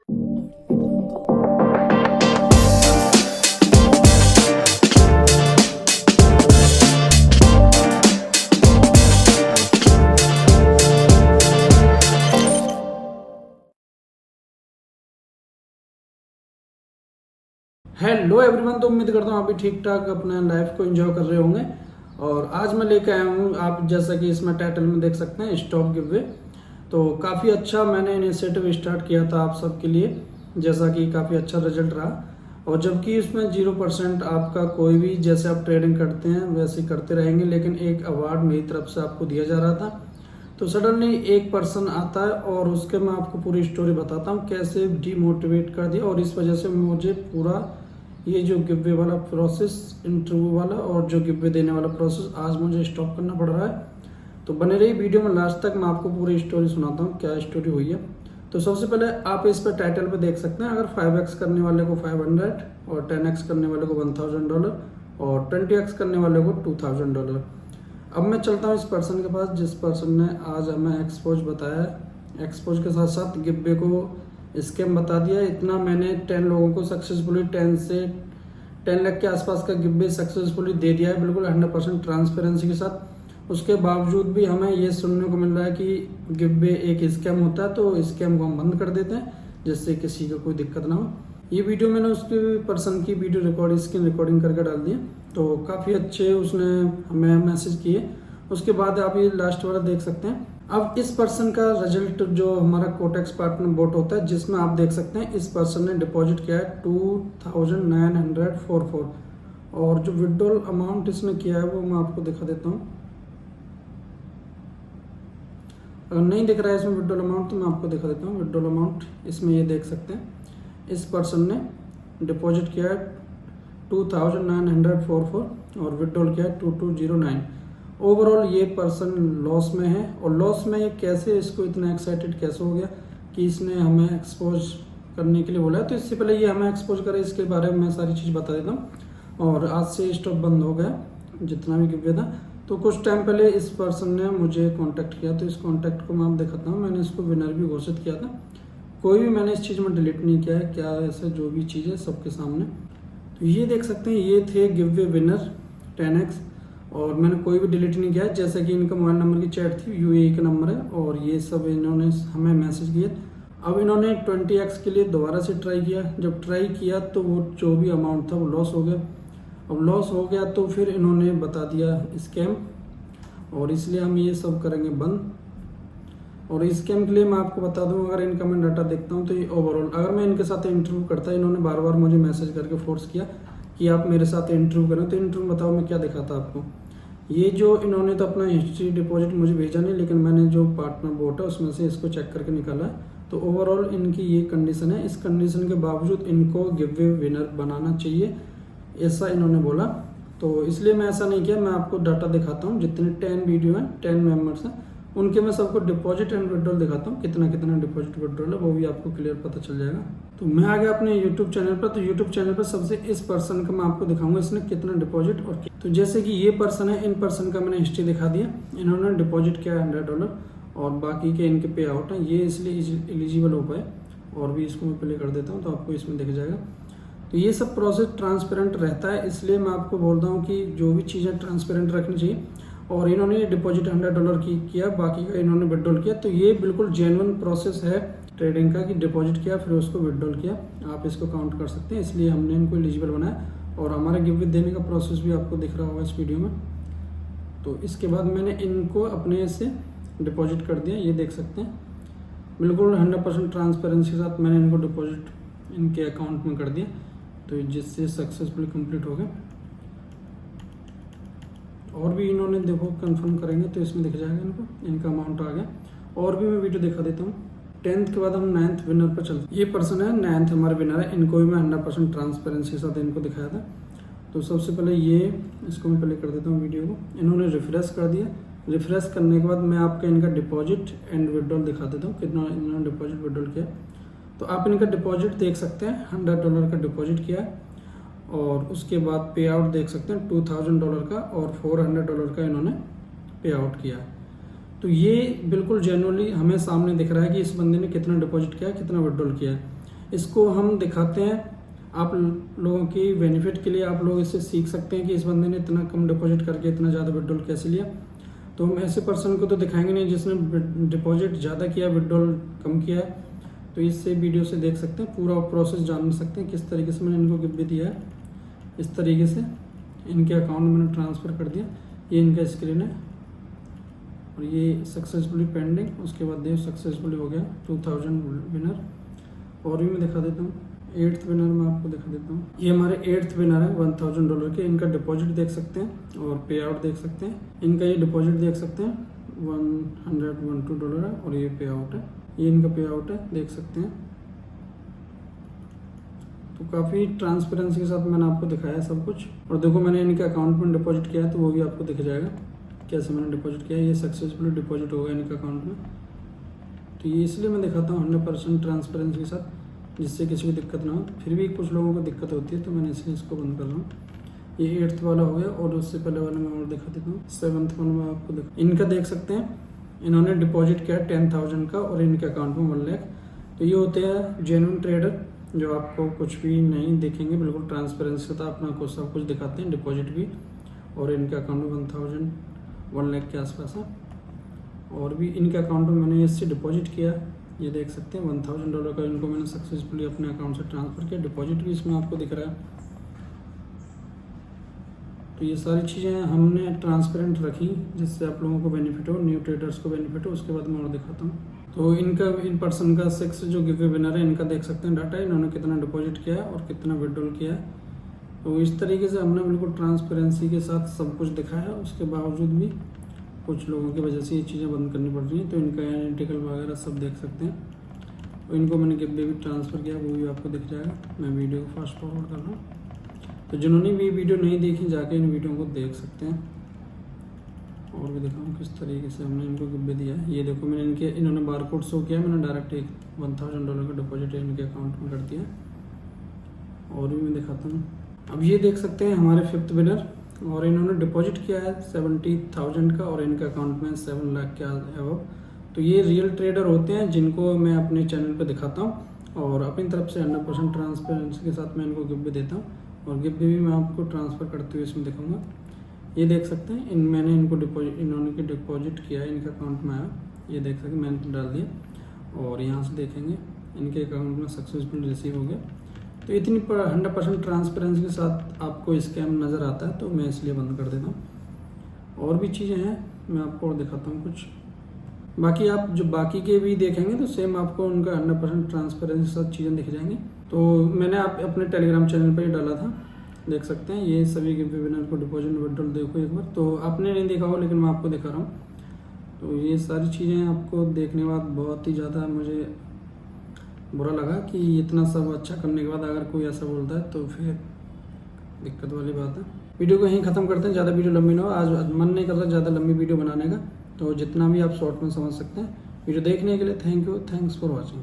Hello everyone, तो उम्मीद करता हूँ आप भी ठीक ठाक अपने लाइफ को एंजॉय कर रहे होंगे। और आज मैं लेकर आया हूँ, आप जैसा कि इसमें टाइटल में देख सकते हैं, स्टॉक गिवअवे। तो काफ़ी अच्छा मैंने इनिशिएटिव स्टार्ट किया था आप सबके लिए, जैसा कि काफ़ी अच्छा रिजल्ट रहा। और जबकि इसमें 0% आपका कोई भी, जैसे आप ट्रेडिंग करते हैं वैसे ही करते रहेंगे, लेकिन एक अवार्ड मेरी तरफ से आपको दिया जा रहा था। तो सडनली एक पर्सन आता है और उसके मैं आपको पूरी स्टोरी बताता हूँ कैसे डीमोटिवेट कर दिया, और इस वजह से मुझे पूरा ये जो गिवअवे वाला प्रोसेस, इंटरव्यू वाला और जो गिवअवे देने वाला प्रोसेस आज मुझे स्टॉप करना पड़ रहा है। तो बने रही वीडियो में लास्ट तक, मैं आपको पूरी स्टोरी सुनाता हूँ क्या स्टोरी हुई है। तो सबसे पहले आप इस पर टाइटल पे देख सकते हैं, अगर 5x करने वाले को 500 और 10x करने वाले को $1000 और 20x करने वाले को $2000। अब मैं चलता हूँ इस पर्सन के पास, जिस पर्सन ने आज हमें एक्सपोज बताया है। एक्सपोज के साथ साथ गिवअवे को स्कैम बता दिया। इतना मैंने 10 लोगों को सक्सेसफुली 10 से 10 लाख के आसपास का गिवअवे सक्सेसफुली दे दिया है, बिल्कुल 100% ट्रांसपेरेंसी के साथ। उसके बावजूद भी हमें ये सुनने को मिल रहा है कि गिवअवे एक स्कैम होता है, तो स्कैम को हम बंद कर देते हैं जिससे किसी को कोई दिक्कत ना हो। ये वीडियो मैंने उसके पर्सन की वीडियो स्क्रीन रिकॉर्डिंग करके डाल दी है। तो काफ़ी अच्छे उसने हमें मैसेज किए। उसके बाद आप ये लास्ट वाला देख सकते हैं। अब इस पर्सन का रिजल्ट, जो हमारा कोटेक्स पार्टनर बोट होता है, जिसमें आप देख सकते हैं इस पर्सन ने डिपॉजिट किया है 2944, और जो विड्रॉल अमाउंट इसने किया है वो मैं आपको दिखा देता हूँ। अगर नहीं दिख रहा है इसमें विड्रॉल अमाउंट तो मैं आपको दिखा देता हूँ। विड्रॉल अमाउंट इसमें ये देख सकते हैं, इस पर्सन ने डिपॉजिट किया है 2944 और विड्रॉल किया है 2209। ओवरऑल ये पर्सन लॉस में है। और लॉस में ये कैसे, इसको इतना एक्साइटेड कैसे हो गया कि इसने हमें एक्सपोज करने के लिए बोला है। तो इससे पहले ये हमें एक्सपोज करे, इसके बारे में मैं सारी चीज़ बता देता हूँ। और आज से स्टॉक बंद हो गया जितना भी गिवअवे था। तो कुछ टाइम पहले इस पर्सन ने मुझे कांटेक्ट किया, तो इस कांटेक्ट को मैं आप दिखाता हूँ। मैंने इसको विनर भी घोषित किया था, कोई भी मैंने इस चीज़ में डिलीट नहीं किया है, क्या ऐसा जो भी चीज़ है सबके सामने। तो ये देख सकते हैं, ये थे गिवअवे विनर 10x, और मैंने कोई भी डिलीट नहीं किया है। जैसे कि इनका मोबाइल नंबर की चैट थी, UAE का नंबर है, और ये सब इन्होंने हमें मैसेज किया। अब इन्होंने 20x के लिए दोबारा से ट्राई किया। जब ट्राई किया तो वो जो भी अमाउंट था वो लॉस हो गया। अब लॉस हो गया तो फिर इन्होंने बता दिया स्कैम, और इसलिए हम ये सब करेंगे बंद। और इस स्कैम के लिए मैं आपको बता दूं, अगर इनका मैं डाटा देखता हूं तो ये ओवरऑल, अगर मैं इनके साथ इंटरव्यू करता, इन्होंने बार बार मुझे मैसेज करके फोर्स किया कि आप मेरे साथ इंटरव्यू करें। तो इंटरव्यू बताओ मैं क्या दिखाता आपको। ये जो इन्होंने तो अपना हिस्ट्री डिपॉजिट मुझे भेजा नहीं, लेकिन मैंने जो पार्टनर बोट है उसमें से इसको चेक करके निकाला है। तो ओवरऑल इनकी ये कंडीशन है। इस कंडीशन के बावजूद इनको गिवअवे विनर बनाना चाहिए, ऐसा इन्होंने बोला। तो इसलिए मैं ऐसा नहीं किया, मैं आपको डाटा दिखाता हूँ। जितने 10 वीडियो हैं, 10 मेंबर्स हैं, उनके मैं सबको डिपॉजिट एंड विड्रॉल दिखाता हूँ, कितना कितना डिपॉजिट विड्रॉल है वो भी आपको क्लियर पता चल जाएगा। तो मैं आ गया अपने यूट्यूब चैनल पर। तो यूट्यूब चैनल पर सबसे इस पर्सन का मैं आपको दिखाऊंगा इसने कितना डिपॉजिट और तो जैसे कि ये पर्सन है, इन पर्सन का मैंने हिस्ट्री दिखा दिया। इन्होंने डिपॉजिट किया $100 और बाकी के इनके पे आउट हैं, ये इसलिए एलिजिबल हो पाए। और भी इसको मैं प्ले कर देता हूँ तो आपको इसमें दिख जाएगा। तो ये सब प्रोसेस ट्रांसपेरेंट रहता है, इसलिए मैं आपको बोलता हूँ कि जो भी चीज़ें ट्रांसपेरेंट रखनी चाहिए। और इन्होंने डिपॉजिट $100 की किया, बाकी का इन्होंने विड्रॉल किया। तो ये बिल्कुल जेन्युइन प्रोसेस है ट्रेडिंग का, कि डिपॉजिट किया फिर उसको विड्रॉल किया। आप इसको काउंट कर सकते हैं, इसलिए हमने इनको एलिजिबल बनाया। और हमारे गिवअवे देने का प्रोसेस भी आपको दिख रहा होगा इस वीडियो में। तो इसके बाद मैंने इनको अपने से डिपॉजिट कर दिया, ये देख सकते हैं, बिल्कुल 100% ट्रांसपेरेंसी के साथ मैंने इनको डिपॉजिट इनके अकाउंट में कर दिया। तो जिससे सक्सेसफुली कंप्लीट हो गया। और भी इन्होंने देखो कंफर्म करेंगे तो इसमें दिख जाएगा इनको, इनका अमाउंट आ गया। और भी मैं वीडियो दिखा देता हूँ। 10th के बाद हम 9th विनर पर चलते हैं। ये पर्सन है 9th हमारे विनर है, इनको भी मैं 100% ट्रांसपेरेंसी के साथ इनको दिखाया था। तो सबसे पहले ये, इसको मैं प्ले कर देता हूँ वीडियो को। इन्होंने रिफ्रेश कर दिया। रिफ्रेश करने के बाद मैं आपका इनका डिपॉजिट एंड विड्रॉल दिखा देता हूँ, कितना इन्होंने डिपॉजिट विड्रॉल किया। तो आप इनका डिपॉजिट देख सकते हैं, $100 का डिपॉजिट किया है। और उसके बाद पे आउट देख सकते हैं $2000 का, और $400 का इन्होंने पे आउट किया। तो ये बिल्कुल जेन्युइनली हमें सामने दिख रहा है कि इस बंदे ने कितना डिपॉजिट किया, कितना विड्रॉल किया है। इसको हम दिखाते हैं आप लोगों की बेनिफिट के लिए। आप लोग इससे सीख सकते हैं कि इस बंदे ने इतना कम डिपॉजिट करके इतना ज़्यादा विड्रॉल कैसे लिया। तो हम ऐसे पर्सन को तो दिखाएंगे नहीं जिसने डिपॉजिट ज़्यादा किया विड्रॉल कम किया है। तो इससे वीडियो से देख सकते हैं, पूरा प्रोसेस जान सकते हैं किस तरीके से मैंने इनको गिफ्ट भी दिया है। इस तरीके से इनके अकाउंट में मैंने ट्रांसफ़र कर दिया। ये इनका स्क्रीन है और ये सक्सेसफुली पेंडिंग, उसके बाद ये सक्सेसफुली हो गया 2000 विनर। और भी मैं दिखा देता हूँ 8th विनर में आपको दिखा देता हूँ। ये हमारे 8th विनर है $1000 के। इनका डिपॉजिट देख सकते हैं और पे आउट देख सकते हैं। इनका ये डिपॉजिट देख सकते हैं $112 है और ये पे आउट है, ये इनका पे आउट है, देख सकते हैं। तो काफ़ी ट्रांसपेरेंसी के साथ मैंने आपको दिखाया सब कुछ। और देखो मैंने इनके अकाउंट में डिपॉजिट किया है तो वो भी आपको दिख जाएगा कैसे मैंने डिपॉजिट किया है। ये सक्सेसफुली डिपॉजिट होगा इनके अकाउंट में। तो ये इसलिए मैं दिखाता हूँ 100% ट्रांसपेरेंसी के साथ, जिससे किसी को दिक्कत ना हो। फिर भी कुछ लोगों को दिक्कत होती है तो मैंने इसलिए इसको बंद कर रहा हूँ। ये 8th वाला हो गया और उससे पहले वाले में और दिखा देता हूँ 7th वन में आपको इनका देख सकते हैं। इन्होंने डिपॉजिट किया 10,000 का और इनके अकाउंट में 1 लाख। तो ये होते हैं जेन्युइन ट्रेडर जो आपको कुछ भी नहीं देखेंगे, बिल्कुल ट्रांसपेरेंसी से अपना कुछ सब कुछ दिखाते हैं, डिपॉजिट भी। और इनके अकाउंट में 1 लाख के आसपास है। और भी इनके अकाउंट में मैंने इससे डिपॉजिट किया, ये देख सकते हैं $1000 का इनको मैंने सक्सेसफुली अपने अकाउंट से ट्रांसफ़र किया। डिपॉजिट भी इसमें आपको दिख रहा है। तो ये सारी चीज़ें हमने ट्रांसपेरेंट रखी जिससे आप लोगों को बेनिफिट हो, न्यू ट्रेडर्स को बेनिफिट हो। उसके बाद मैं और दिखाता हूँ। तो इनका इन पर्सन का 6 जो गिव विनर है इनका देख सकते हैं डाटा, इन्होंने कितना डिपॉजिट किया है और कितना विड्रॉल किया है। तो इस तरीके से हमने बिल्कुल ट्रांसपेरेंसी के साथ सब कुछ दिखाया। उसके बावजूद भी कुछ लोगों की वजह से ये चीज़ें बंद करनी पड़ रही हैं। तो इनका एनालिटिकल वगैरह सब देख सकते हैं। और इनको मैंने गिव भी ट्रांसफ़र किया, वो भी आपको दिख जाएगा। मैं वीडियो को फास्ट फॉरवर्ड कर रहा हूँ। तो जिन्होंने भी वीडियो नहीं देखी जाके इन वीडियो को देख सकते हैं। और भी दिखाऊँ किस तरीके से हमने इनको गिव दिया है। ये देखो मैंने इन्होंने बारकोड शो किया, मैंने डायरेक्ट एक $1000 का डिपॉजिट इनके अकाउंट में कर दिया। और भी मैं दिखाता हूँ। अब ये देख सकते हैं हमारे 5th विनर, और इन्होंने डिपॉजिट किया है 70,000 का और इनके अकाउंट में 7 लाख के अबव। तो ये रियल ट्रेडर होते हैं जिनको मैं अपने चैनल पे दिखाता हूँ और अपनी तरफ से 100% ट्रांसपेरेंसी के साथ मैं इनको गिफ्ट भी देता हूँ। और गिफ्ट भी मैं आपको ट्रांसफ़र करते हुए इसमें दिखाऊंगा। ये देख सकते हैं मैंने इनको इन्होंने डिपॉजिट किया है, इनके अकाउंट में आया। ये देख सकते हैं मैंने डाल दिया और यहाँ से देखेंगे इनके अकाउंट में सक्सेसफुल रिसीव हो गया। तो इतनी 100% ट्रांसपेरेंसी के साथ आपको स्कैम नज़र आता है तो मैं इसलिए बंद कर देता हूँ। और भी चीज़ें हैं मैं आपको और दिखाता हूँ कुछ। बाकी आप जो बाकी के भी देखेंगे तो सेम आपको उनका 100% ट्रांसपेरेंसी के साथ चीज़ें दिख जाएंगी। तो मैंने आप अपने टेलीग्राम चैनल पर ही डाला था, देख सकते हैं। ये सभी गिव विनर को डिपॉजिट विड्रॉल देखो एक बार। तो आपने नहीं देखा हो लेकिन मैं आपको दिखा रहा हूँ। तो ये सारी चीज़ें आपको देखने के बाद बहुत ही ज़्यादा मुझे बुरा लगा कि इतना सब अच्छा करने के बाद अगर कोई ऐसा बोलता है तो फिर दिक्कत वाली बात है। वीडियो को यहीं ख़त्म करते हैं, ज़्यादा वीडियो लंबी ना हो। आज मन नहीं कर रहा ज़्यादा लंबी वीडियो बनाने का, तो जितना भी आप शॉर्ट में समझ सकते हैं। वीडियो देखने के लिए thank you, thanks for watching.